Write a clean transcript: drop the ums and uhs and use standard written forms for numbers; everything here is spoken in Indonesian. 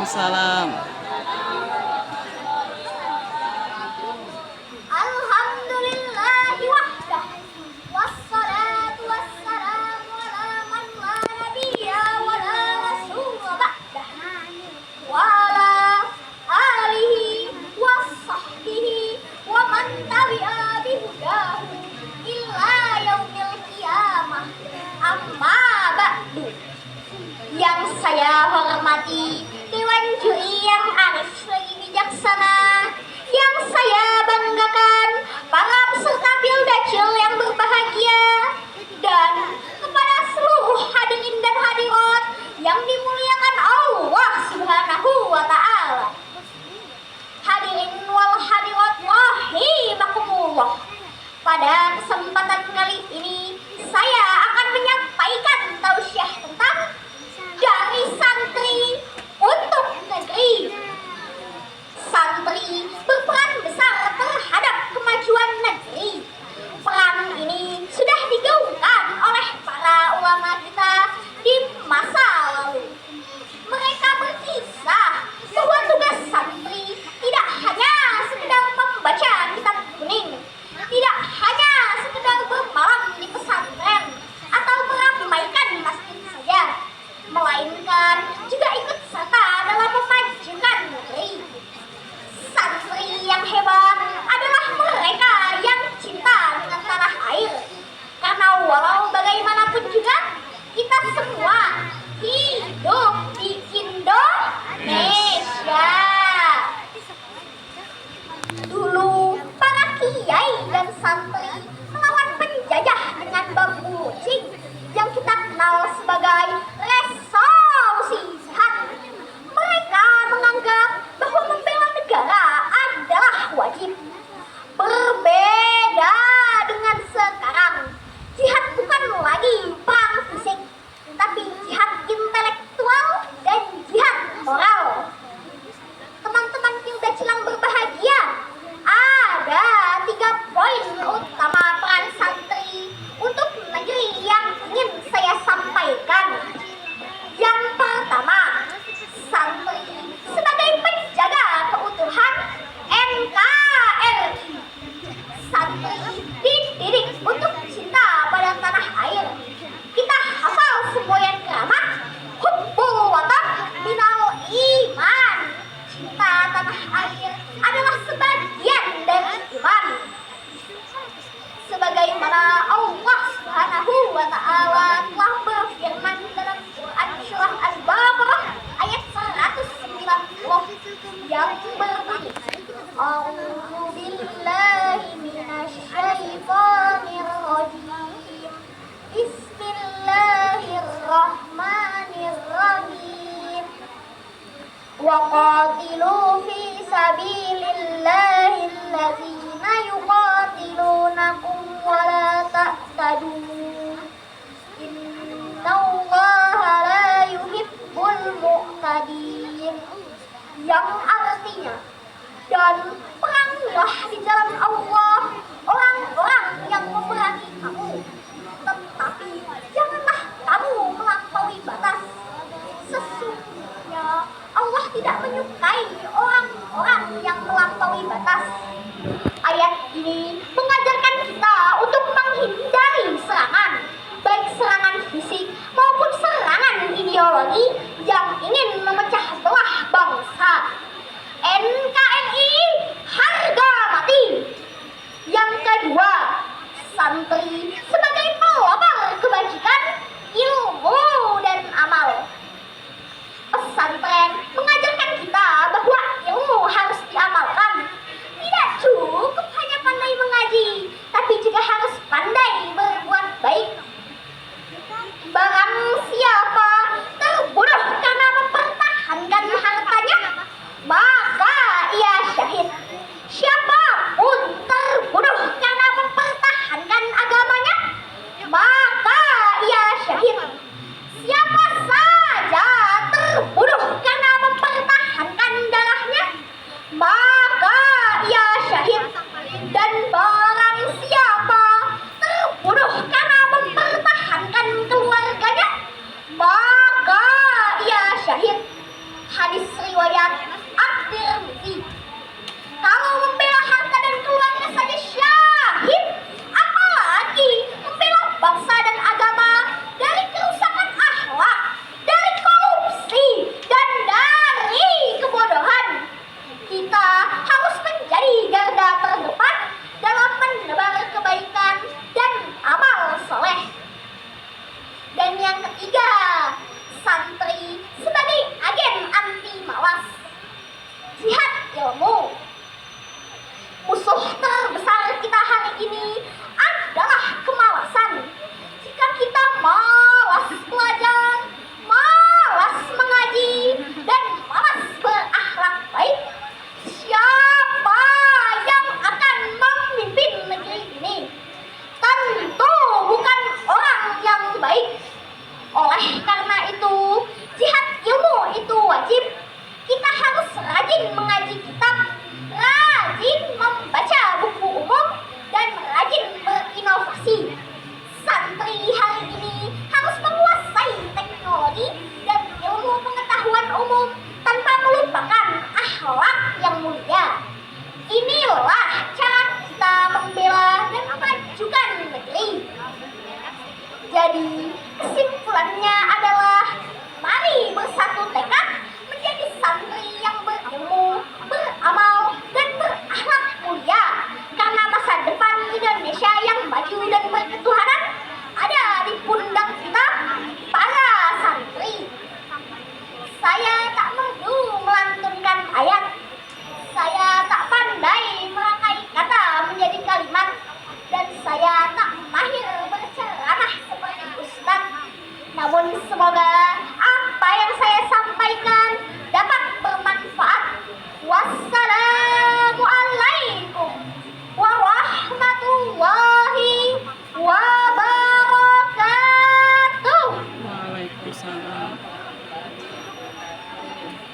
Waalaikumsalam. Alhamdulillahi wahdah, wassalatu wassalamu ala man la nabiyya wa la rasula ba'dah, wa ala alihi wa sahbihi wa man tabi'a bihudahu illa yaumil qiyamah. Amma ba'du. Yang saya hormati Dewan Juri yang arif lagi bijaksana, yang saya banggakan para peserta Pildacil yang berbahagia, dan kepada seluruh hadirin dan hadirat yang dimuliakan Allah Subhanahu wa Ta'ala. Hadirin wal hadirat rahimakumullah. Pada kesempatan kali ini saya akan menyampaikan tausiah tentang dari santri untuk negeri. Santri berperan besar terhadap kemajuan negeri. Peran ini sudah digaungkan oleh para ulama kita di masa lalu. Mereka berkisah bahwa tugas santri tidak hanya sekedar membaca kitab kuning, tidak hanya sekedar bermalam di pesantren atau meramaikan masjid saja, melainkan juga ikut serta dalam memajukan negeri. Santri yang hebat adalah mereka yang cinta dengan tanah air, karena walau bagaimanapun juga kita semua hidup di Indonesia. Dulu para kiai dan santri melawan penjajah dengan bambu runcing yang kita kenal sebagai resolusi jihad. Mereka menganggap bahwa membela negara adalah wajib. Berbeda dengan sekarang, jihad bukan lagi perang fisik, tapi jihad intelektual dan jihad moral. Teman-teman Pildacil yang berbahagia, ada 3 poin utama peran santri untuk negeri yang ingin saya sampaikan. Yang pertama, santri sebagai penjaga keutuhan NKRI. Santri dididik untuk cinta pada tanah air. Kita hafal semboyan keramat, hubbul watan minal iman. Cinta tanah air adalah sebagian dari iman. Sebagaimana Allah Subhanahu wa Ta'ala telah berfirman dalam Quran surah Al-Baqarah ayat 190 yang berbunyi, A'udzu billahi minasy syaithanir rajim. Bismillahirrahmanirrahim. Wa qatilu fi sabilillahi allazina yuqatilunakum wa la ta'tadu. Innallaha la yuhibbul mu'tadin. Yang artinya, dan peranglah di jalan Allah orang-orang yang memerangi kamu, tetapi janganlah kamu melampaui batas. Sesungguhnya Allah tidak menyukai orang-orang yang melampaui batas. Ayat ini mengajarkan kita untuk menghindari serangan, baik serangan fisik maupun serangan ideologi